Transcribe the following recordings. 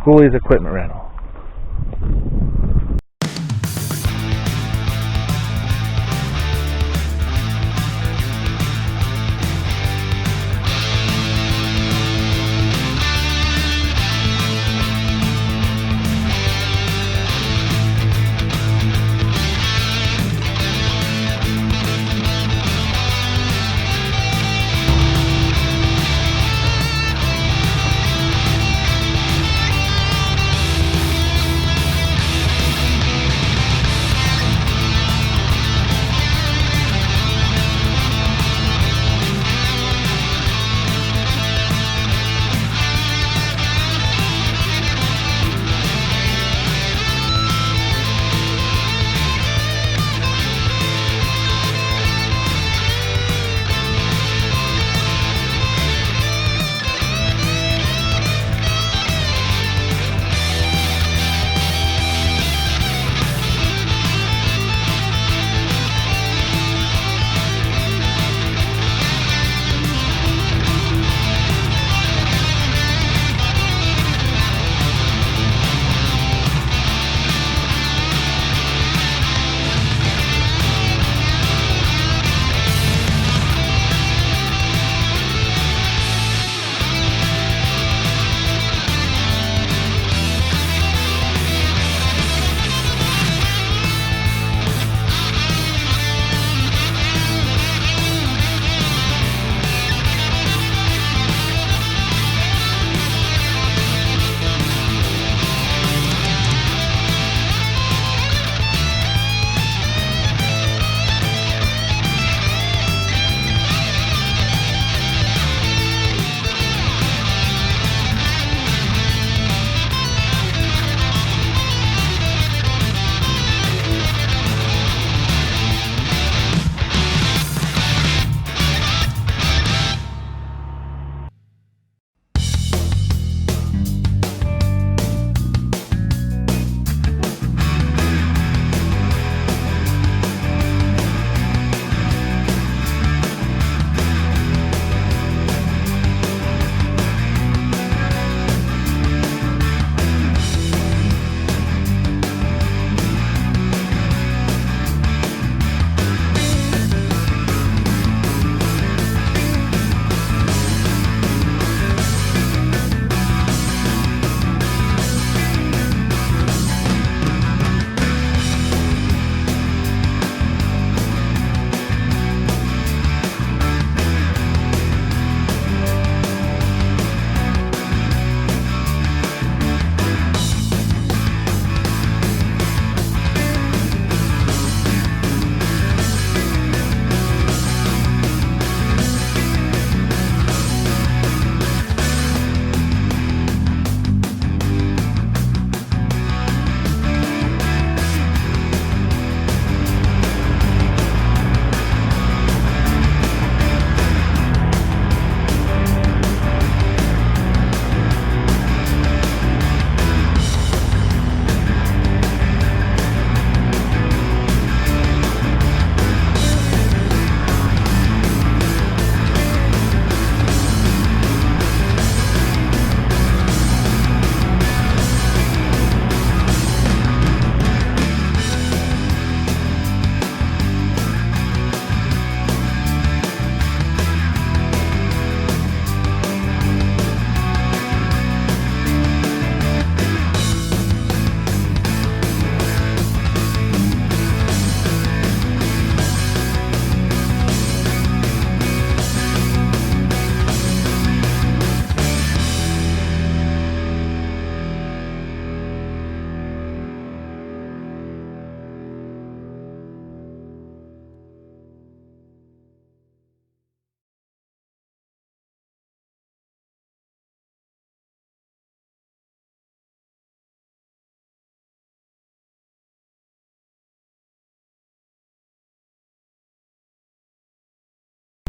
Cooley's Equipment Rental.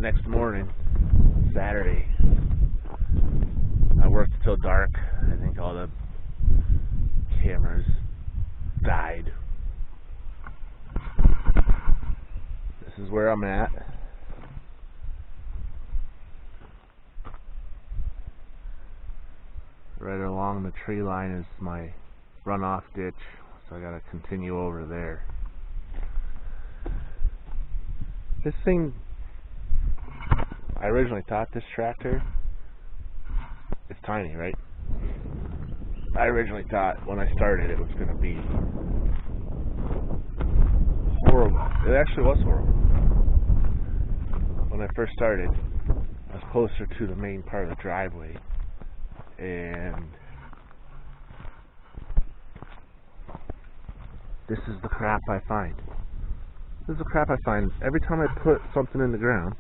Next morning, Saturday, I worked till dark. I think all the cameras died. This is where I'm at. Right along the tree line is my runoff ditch, so I gotta continue over there. This thing, I originally thought this tractor, it's tiny, right? I originally thought when I started it was gonna be horrible. It actually was horrible. When I first started, I was closer to the main part of the driveway, and this is the crap I find. This is the crap I find every time I put something in the ground.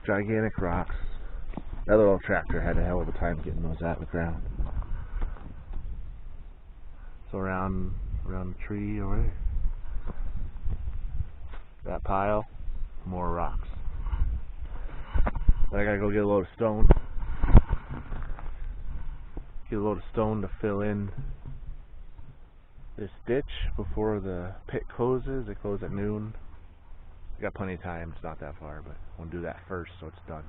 Gigantic rocks. That little tractor had a hell of a time getting those out of the ground. So around the tree over there. That pile, more rocks. But I gotta go get a load of stone. Get a load of stone to fill in this ditch before the pit closes. It closes at noon. I got plenty of time, it's not that far, but I want to do that first so it's done.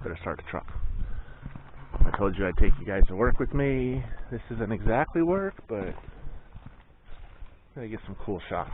Better start the truck. I told you I'd take you guys to work with me. This isn't exactly work, but I'm gonna get some cool shots.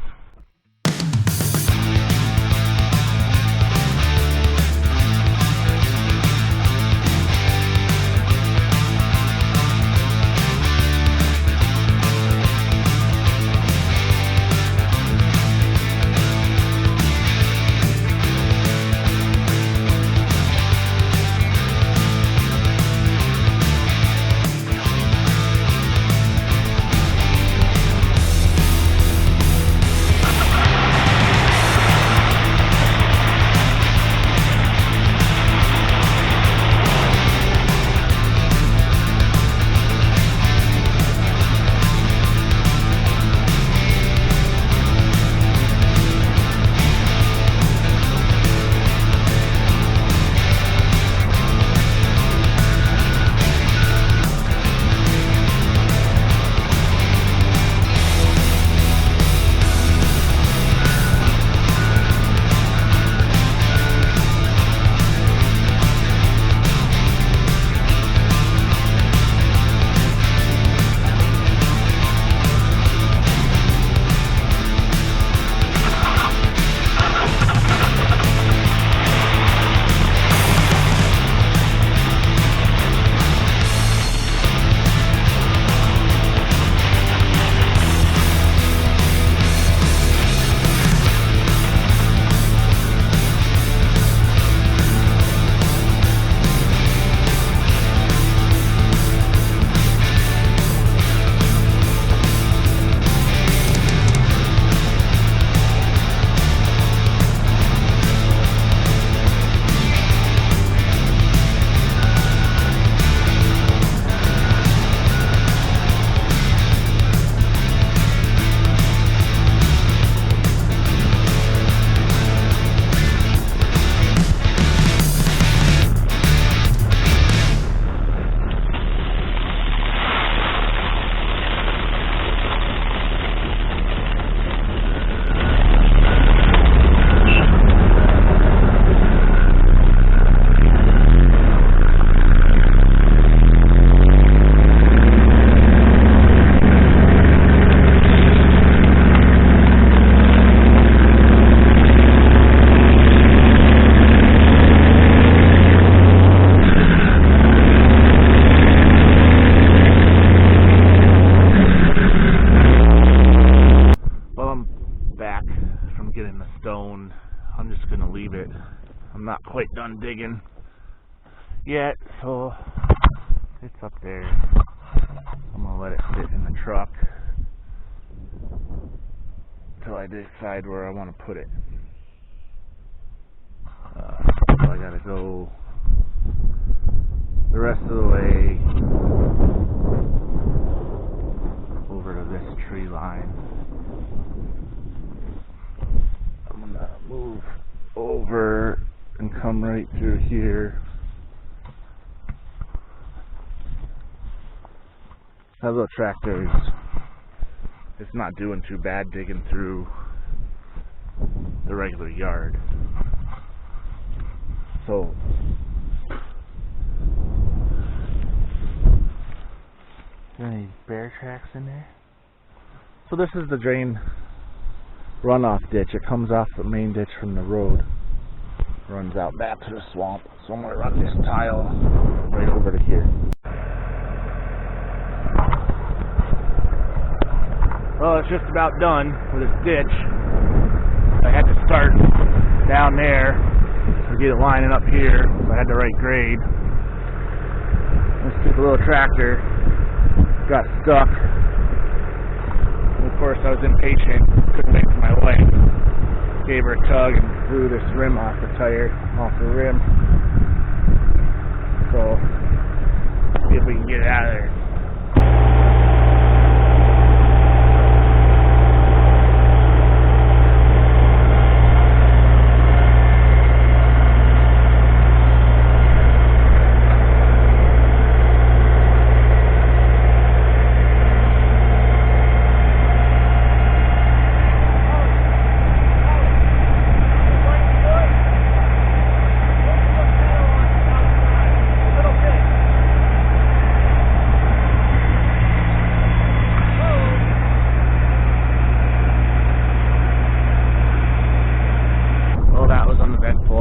I'm just gonna leave it. I'm not quite done digging yet, so it's up there. I'm gonna let it sit in the truck until I decide where I want to put it. So I gotta go the rest of the way over to this tree line. I'm gonna move over and come right through here. That little tractor is, it's not doing too bad digging through the regular yard. So is there any bear tracks in there? So this is the drain runoff ditch. It comes off the main ditch from the road, runs out back to the swamp. So I'm gonna run this tile right over to here. Well, it's just about done with this ditch. I had to start down there to get it lining up here, so I had the right grade. This stupid little tractor got stuck. And of course, I was impatient, couldn't wait for my wife. Gave her a tug and blew this rim off the tire, off the rim. So, see if we can get it out of there.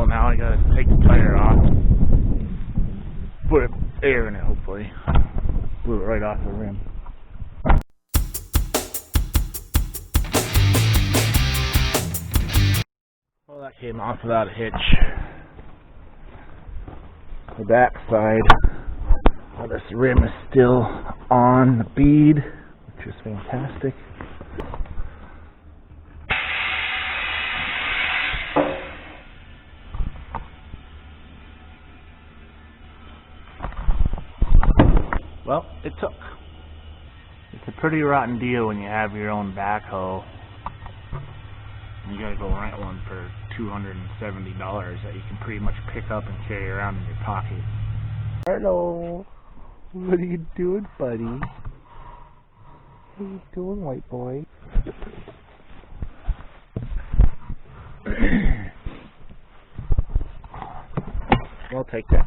Now I gotta take the tire off, put air in it hopefully. Blew it right off the rim. Well, that came off without a hitch. The back side of this rim is still on the bead, which is fantastic. Well, it took. It's a pretty rotten deal when you have your own backhoe. You gotta go rent one for $270 that you can pretty much pick up and carry around in your pocket. Hello. What are you doing, buddy? What are you doing, white boy? We'll take that.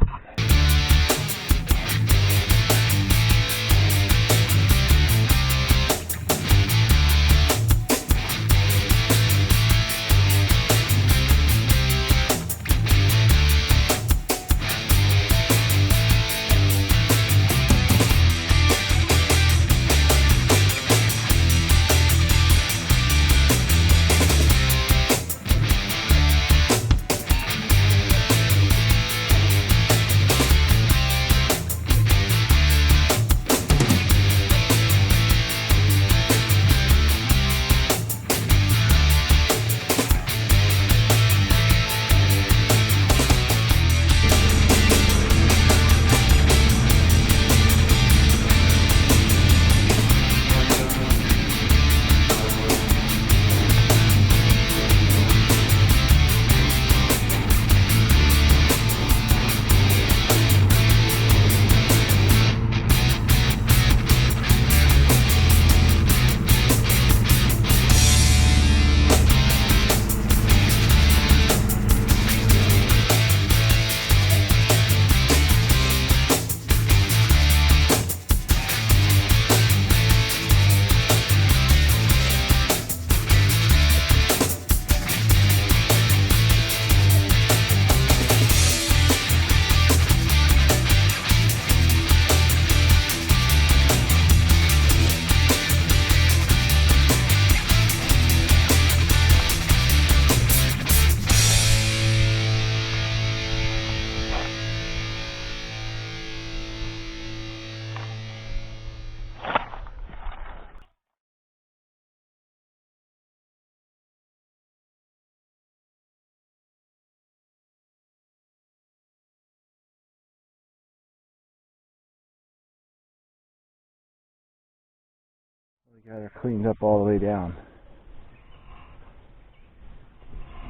We got her cleaned up all the way down.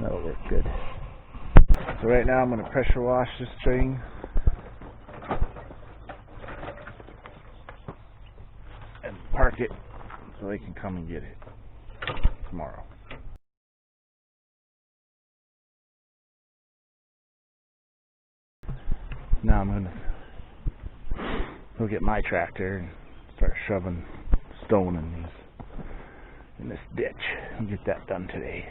That'll work good. So right now I'm going to pressure wash this drain. it so they can come and get it tomorrow. Now I'm gonna go get my tractor and start shoving stone in this ditch and get that done today.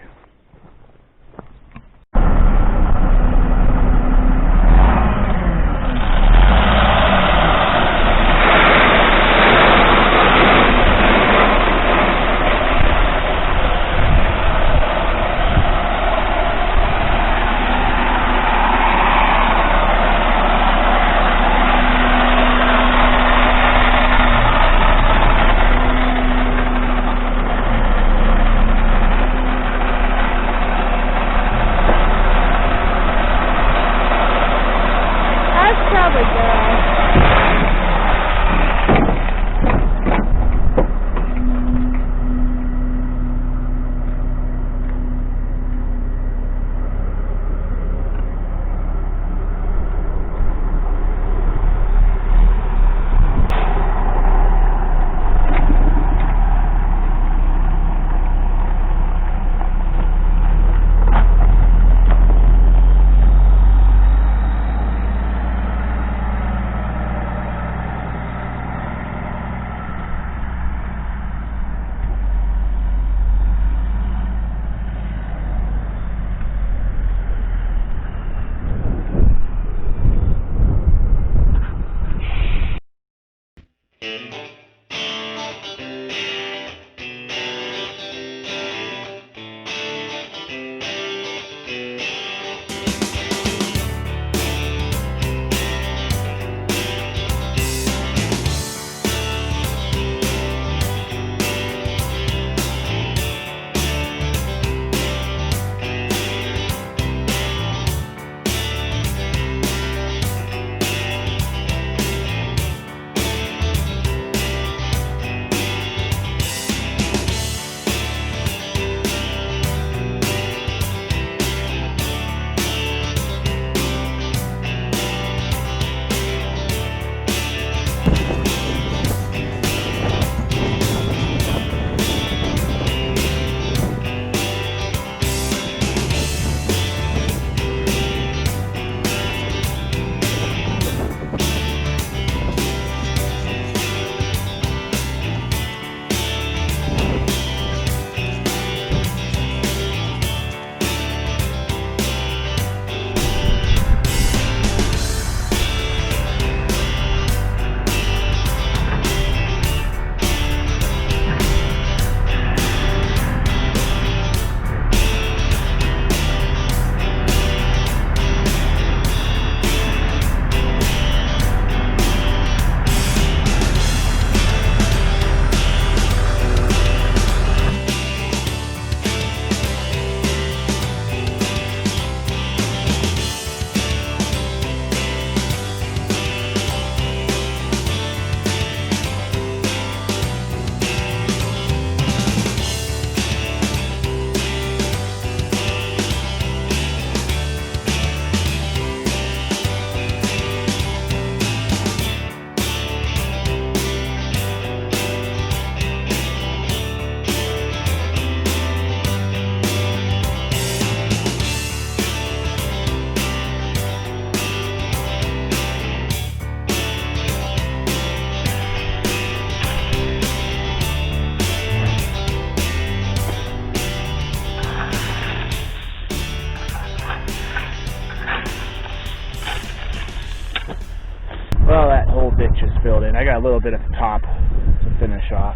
Well, that whole ditch is filled in. I got a little bit at the top to finish off.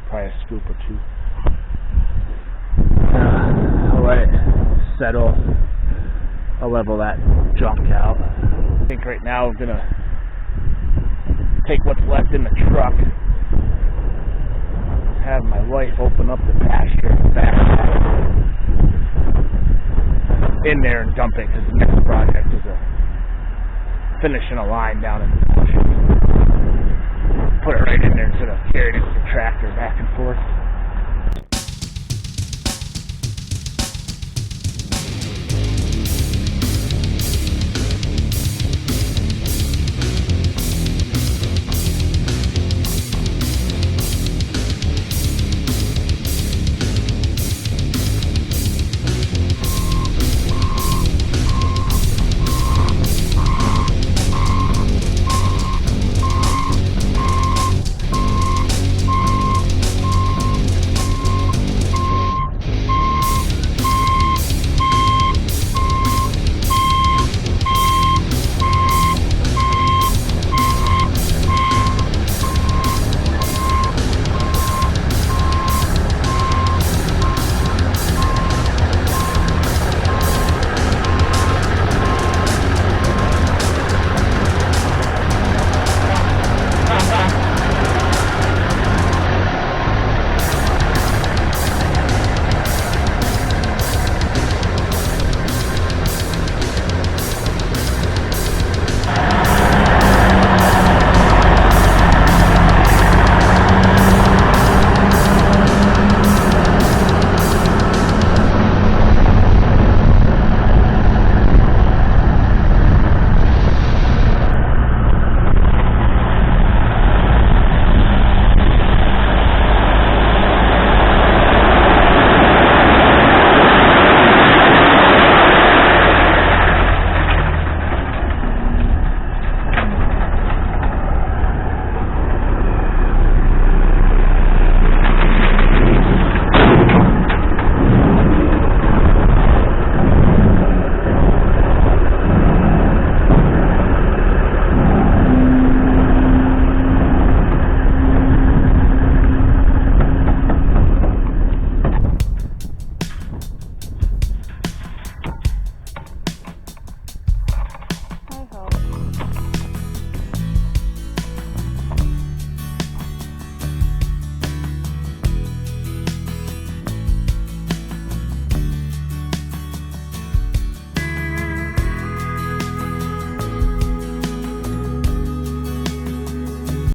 Probably a scoop or two. I'll let it settle. I'll level that junk out. I think right now I'm going to take what's left in the truck, have my wife open up the pasture back in there and dump it, because the next project is finishing a line down in the bush. Put it right in there instead of carrying it with the tractor back and forth.